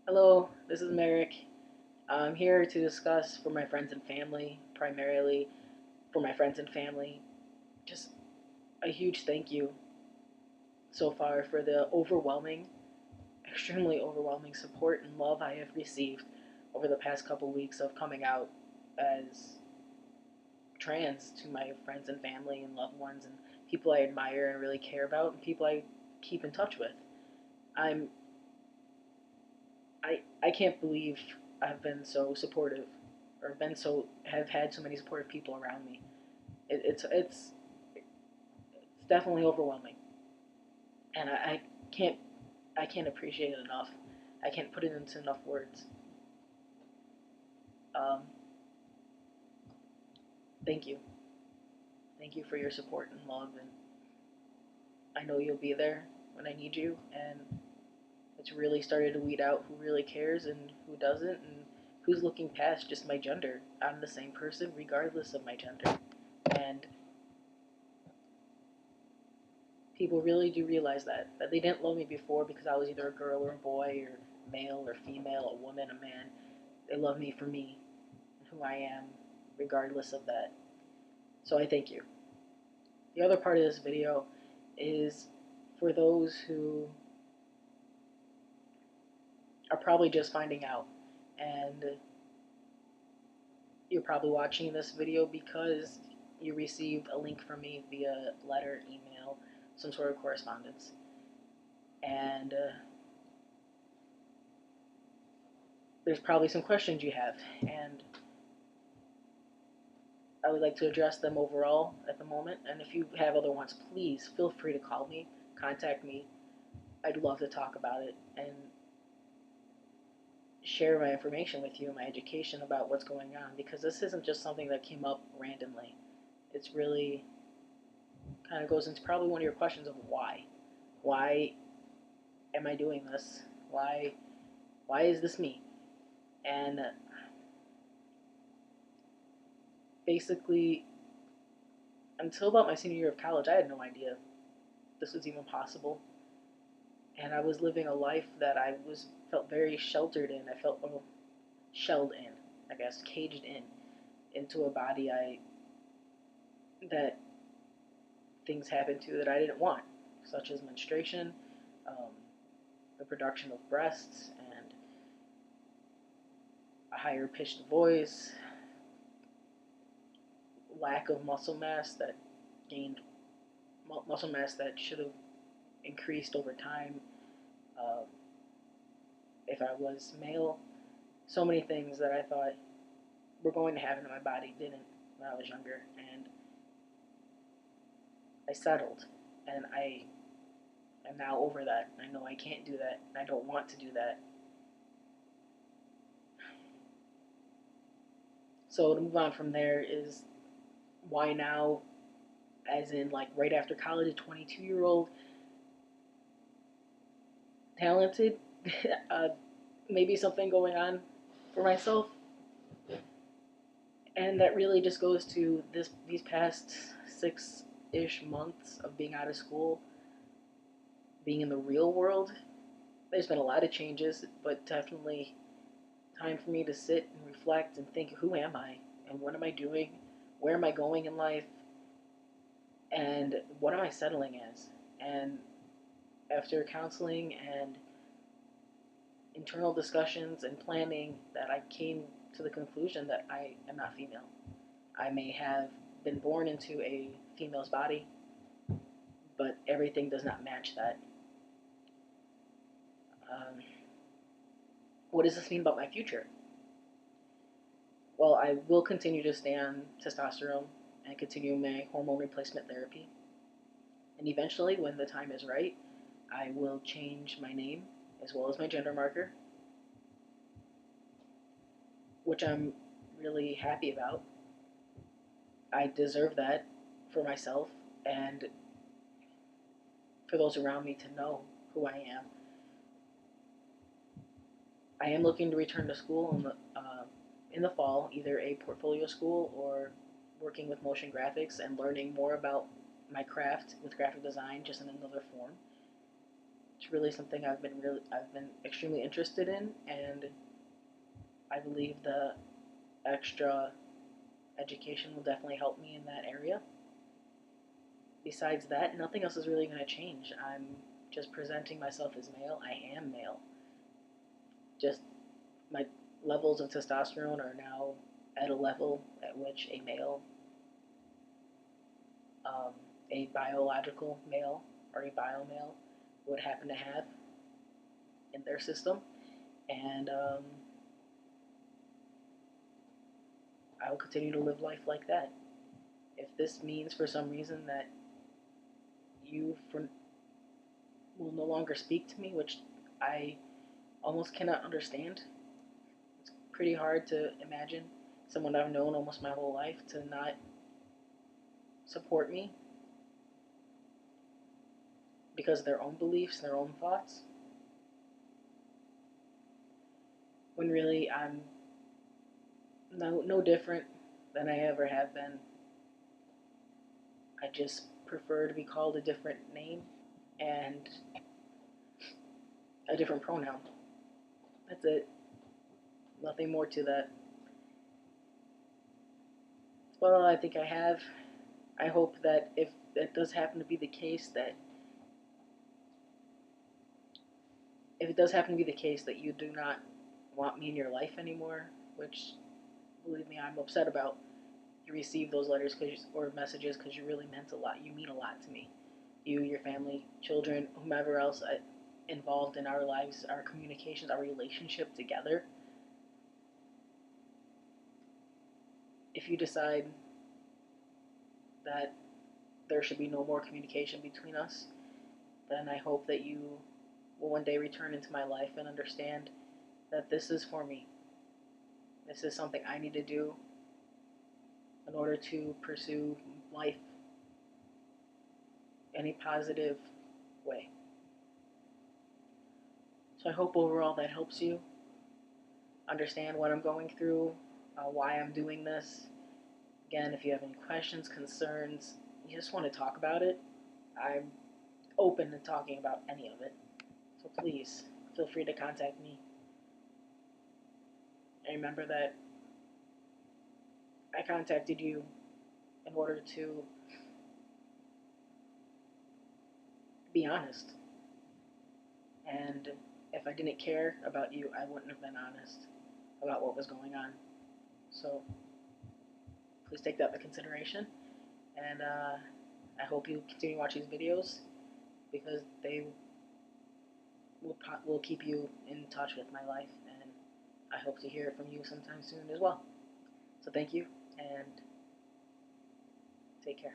Hello, this is Merrick. I'm here to discuss for my friends and family, primarily for my friends and family, just a huge thank you so far for the extremely overwhelming support and love I have received over the past couple weeks of coming out as trans to my friends and family and loved ones and people I admire and really care about and people I keep in touch with. I'm I can't believe I've been so supportive or have had so many supportive people around me. It's definitely overwhelming, and I can't I can't appreciate it enough. I can't put it into enough words. Um, thank you, thank you for your support and love, and I know you'll be there when I need you. And it's really started to weed out who really cares and who doesn't, and who's looking past just my gender. I'm the same person regardless of my gender, and people really do realize that they didn't love me before because I was either a girl or a boy or male or female, a woman, a man. They love me for me and who I am, regardless of that. So I thank you. The other part of this video is for those who are probably just finding out, and you're probably watching this video because you received a link from me via letter, email, some sort of correspondence. And there's probably some questions you have, and I would like to address them overall at the moment. And if you have other ones, please feel free to call me, contact me. I'd love to talk about it and share my information with you, my education about what's going on, because this isn't just something that came up randomly. It's really kind of goes into probably one of your questions of why. Why am I doing this? Why is this me? And basically, until about my senior year of college, I had no idea this was even possible. And I was living a life that I was felt very sheltered in. I felt shelled in, I guess, caged in into a body I that things happened to that I didn't want, such as menstruation, um, the production of breasts, and a higher pitched voice, lack of muscle mass that gained muscle mass that should have increased over time uh, if I was male. So many things that I thought were going to happen to my body didn't when I was younger, and I settled, and I am now over that. I know I can't do that, and I don't want to do that. So to move on from there is why now, as in like right after college, a 22-year-old, talented, uh, maybe something going on for myself, and that really just goes to these past 6-ish months of being out of school, being in the real world. There's been a lot of changes, but definitely time for me to sit and reflect and think, who am I and what am I doing? Where am I going in life? And what am I settling as? And after counseling and internal discussions and planning, that I came to the conclusion that I am not female. I may have been born into a female's body, but everything does not match that. Um, what does this mean about my future? Well, I will continue to stay on testosterone and continue my hormone replacement therapy. And eventually, when the time is right, I will change my name as well as my gender marker, which I'm really happy about. I deserve that for myself and for those around me to know who I am. I am looking to return to school in the fall, either a portfolio school or working with motion graphics and learning more about my craft with graphic design just in another form. It's really something I've been extremely interested in, and I believe the extra education will definitely help me in that area. Besides that, nothing else is really going to change. I'm just presenting myself as male. I am male. Just my levels of testosterone are now at a level at which a male, um, a biological male or a bio male would happen to have in their system. And I will continue to live life like that. If this means for some reason that you will no longer speak to me, which I almost cannot understand, it's pretty hard to imagine someone I've known almost my whole life to not support me because of their own beliefs, their own thoughts, when really I'm no different than I ever have been. I just prefer to be called a different name and a different pronoun. That's it. Nothing more to that. Well, I think I have. I hope that if that does happen to be the case, that if it does happen to be the case that you do not want me in your life anymore, which believe me, I'm upset about, you receive those letters or messages because you really meant a lot. You mean a lot to me. You, your family, children, whomever else involved in our lives, our communications, our relationship together. If you decide that there should be no more communication between us, then I hope that you will one day return into my life and understand that this is for me. This is something I need to do in order to pursue life in a positive way. So I hope overall that helps you understand what I'm going through, why I'm doing this. Again, if you have any questions, concerns, you just want to talk about it, I'm open to talking about any of it. So please feel free to contact me. And remember that I contacted you in order to be honest. And if I didn't care about you, I wouldn't have been honest about what was going on. So please take that into consideration. And I hope you continue watching these videos because they will keep you in touch with my life. And I hope to hear from you sometime soon as well. So thank you and take care.